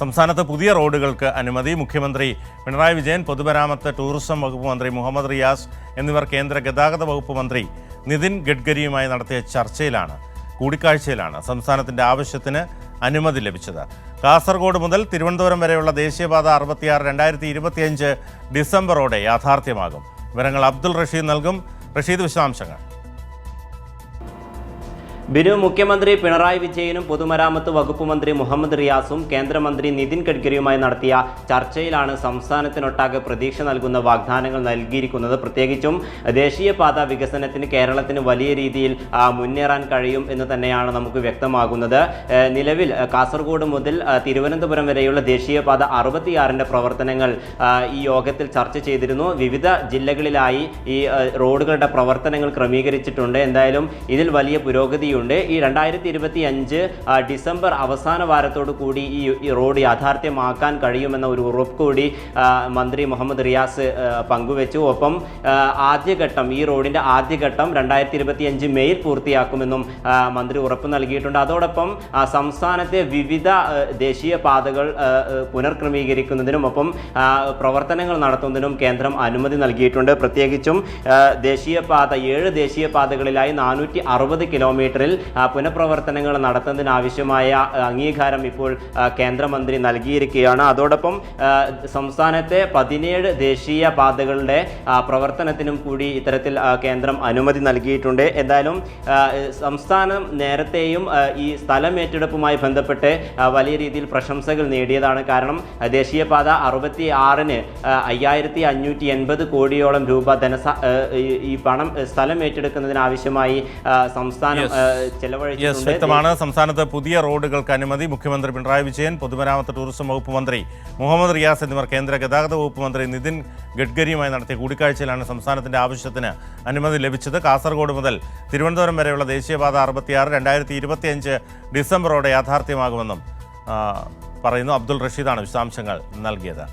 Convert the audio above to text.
സംസ്ഥാനത്ത് പുതിയ റോഡുകൾക്ക് അനുമതി. മുഖ്യമന്ത്രി പിണറായി വിജയൻ, പൊതുമരാമത്ത് ടൂറിസം വകുപ്പ് മന്ത്രി മുഹമ്മദ് റിയാസ് എന്നിവർ കേന്ദ്ര ഗതാഗത വകുപ്പ് മന്ത്രി നിതിൻ ഗഡ്കരിയുമായി നടത്തിയ കൂടിക്കാഴ്ചയിലാണ് സംസ്ഥാനത്തിൻ്റെ ആവശ്യത്തിന് അനുമതി ലഭിച്ചത്. കാസർഗോഡ് മുതൽ തിരുവനന്തപുരം വരെയുള്ള ദേശീയപാത 66 2025 ഡിസംബറോടെ യാഥാർത്ഥ്യമാകും. വിവരങ്ങൾ അബ്ദുൾ റഷീദ് നൽകും. റഷീദ്, വിശദാംശങ്ങൾ. ബിനു, മുഖ്യമന്ത്രി പിണറായി വിജയനും പൊതുമരാമത്ത് വകുപ്പ് മന്ത്രി മുഹമ്മദ് റിയാസും കേന്ദ്രമന്ത്രി നിതിൻ ഗഡ്കരിയുമായി നടത്തിയ ചർച്ചയിലാണ് സംസ്ഥാനത്തിനൊട്ടാകെ പ്രതീക്ഷ നൽകുന്ന വാഗ്ദാനങ്ങൾ നൽകിയിരിക്കുന്നത്. പ്രത്യേകിച്ചും ദേശീയപാത വികസനത്തിന് കേരളത്തിന് വലിയ രീതിയിൽ മുന്നേറാൻ കഴിയും എന്ന് തന്നെയാണ് നമുക്ക് വ്യക്തമാകുന്നത്. നിലവിൽ കാസർഗോഡ് മുതൽ തിരുവനന്തപുരം വരെയുള്ള ദേശീയപാത 66 പ്രവർത്തനങ്ങൾ ഈ യോഗത്തിൽ ചർച്ച ചെയ്തിരുന്നു. വിവിധ ജില്ലകളിലായി ഈ റോഡുകളുടെ പ്രവർത്തനങ്ങൾ ക്രമീകരിച്ചിട്ടുണ്ട്. എന്തായാലും ഇതിൽ വലിയ പുരോഗതിയുണ്ട്. ഈ 2025 ഡിസംബർ അവസാന വാരത്തോടു കൂടി ഈ റോഡ് യാഥാർത്ഥ്യമാക്കാൻ കഴിയുമെന്ന ഒരു ഉറപ്പ് കൂടി മന്ത്രി മുഹമ്മദ് റിയാസ് പങ്കുവച്ചു. ഒപ്പം ആദ്യഘട്ടം, ഈ റോഡിൻ്റെ ആദ്യഘട്ടം 2025 മെയ്യിൽ പൂർത്തിയാക്കുമെന്നും മന്ത്രി ഉറപ്പ് നൽകിയിട്ടുണ്ട്. അതോടൊപ്പം സംസ്ഥാനത്തെ വിവിധ ദേശീയ പാതകൾ പുനർക്രമീകരിക്കുന്നതിനും ഒപ്പം പ്രവർത്തനങ്ങൾ നടത്തുന്നതിനും കേന്ദ്രം അനുമതി നൽകിയിട്ടുണ്ട്. പ്രത്യേകിച്ചും 7 ദേശീയപാതകളിലായി 460 കിലോമീറ്ററിൽ പുനഃപ്രവർത്തനങ്ങൾ നടത്തുന്നതിനാവശ്യമായ അംഗീകാരം ഇപ്പോൾ കേന്ദ്രമന്ത്രി നൽകിയിരിക്കുകയാണ്. അതോടൊപ്പം സംസ്ഥാനത്തെ 17 ദേശീയ പാതകളുടെ പ്രവർത്തനത്തിനും കൂടി ഇത്തരത്തിൽ കേന്ദ്രം അനുമതി നൽകിയിട്ടുണ്ട്. എന്തായാലും സംസ്ഥാനം നേരത്തെയും ഈ സ്ഥലം ഏറ്റെടുപ്പുമായി ബന്ധപ്പെട്ട് വലിയ രീതിയിൽ പ്രശംസകൾ നേടിയതാണ്. കാരണം ദേശീയപാത 66-ന് 5580 കോടിയോളം രൂപ ഈ പണം സ്ഥലം ഏറ്റെടുക്കുന്നതിനാവശ്യമായി സംസ്ഥാനം വ്യക്തമാണ്. സംസ്ഥാനത്ത് പുതിയ റോഡുകൾക്ക് അനുമതി. മുഖ്യമന്ത്രി പിണറായി വിജയൻ, പൊതുമരാമത്ത് ടൂറിസം വകുപ്പ് മന്ത്രി മുഹമ്മദ് റിയാസ് എന്നിവർ കേന്ദ്ര ഗതാഗത വകുപ്പ് മന്ത്രി നിതിൻ ഗഡ്കരിയുമായി നടത്തിയ കൂടിക്കാഴ്ചയിലാണ് സംസ്ഥാനത്തിന്റെ ആവശ്യത്തിന് അനുമതി ലഭിച്ചത്. കാസർഗോഡ് മുതൽ തിരുവനന്തപുരം വരെയുള്ള ദേശീയപാത 66 2025 ഡിസംബറോടെ യാഥാർത്ഥ്യമാകുമെന്നും പറയുന്നു. അബ്ദുൾ റഷീദാണ് വിശദാംശങ്ങൾ നൽകിയത്.